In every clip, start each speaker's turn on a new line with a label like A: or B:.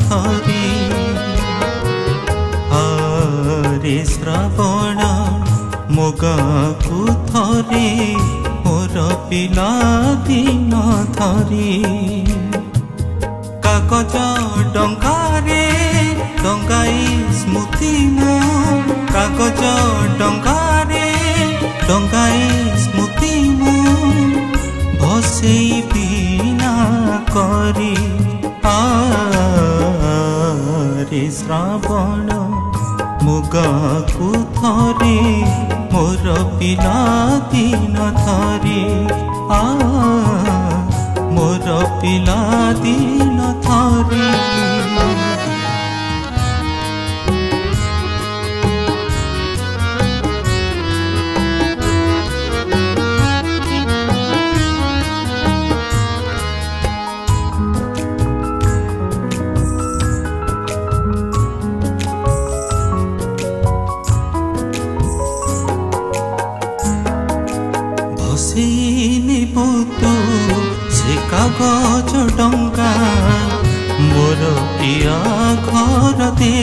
A: थरी आरे श्रावण मो गाँकु थरे मोर पिला दिन धरी कागज डंगारे डंगाई स्मृति मो कागज डंगारे डंगाई स्मृति मो भसई बिना करी आरे श्रावण मो गाँकु थरे मोर पिला दिन धरी मोर पिला दिन धरी बुतु से कागज डंगा मोर प्रिया घर दे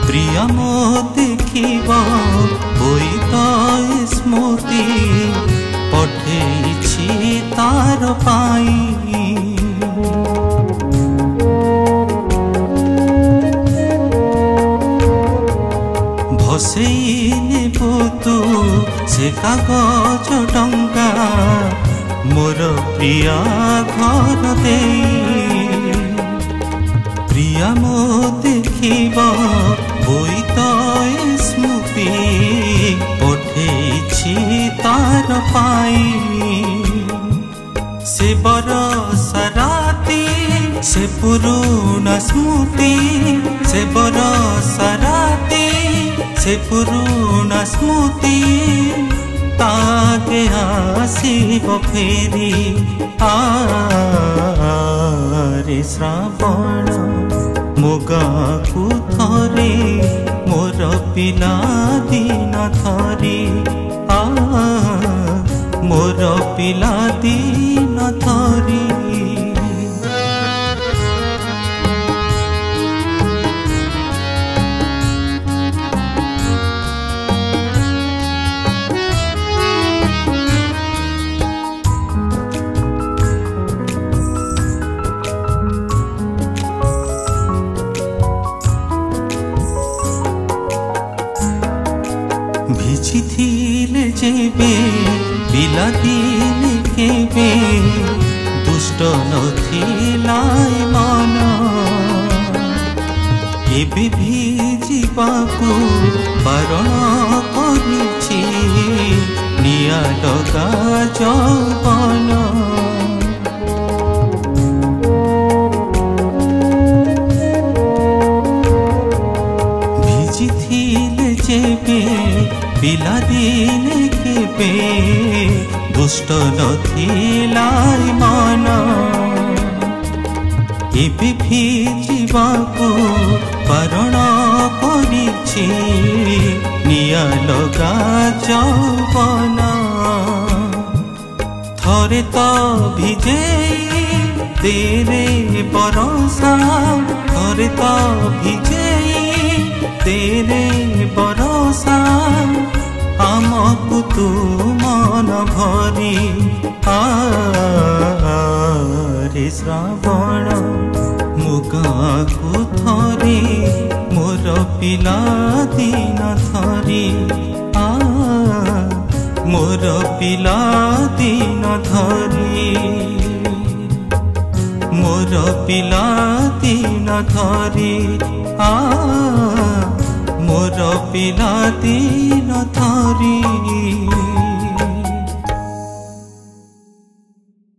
A: प्रिया मो देखिब होई तो स्मृति पठेछि तार पाई भसई नेबो तू से कागज डंगा मोर प्रिया घर दे प्रिया मो देखिब होई तो स्मृति पठेछि तार पाई से बरस राति से पुरुना स्मृति से बरस राति से पुरुना स्मृति ताके आसिब फेरी आरे श्रावण मो गाँकु थरे मोर पिला दिन धरी मोर पिला दिन धरी भिजी थिले जेबे बिलादिले केबे दुष्ट नथिलाई मन एबे भिजिबाकु बारण करिछि निया लगा जौवन भिजी थिले जेबे बिलादिले केबे दुष्ट नथिलाई मन एबे भिजिबाकु बारण करिछि निया लगा जौवन थरे तो भिजे तेरे बरसा थरे तो भिजे तेरे बरसा आमकु तू मन भरी आरे श्रावण मो गाँकु थरे मोर पिला दिन धरी मोर पिला दिन धरी मोर पिला दिन धरी मोर पिला दिन धरी।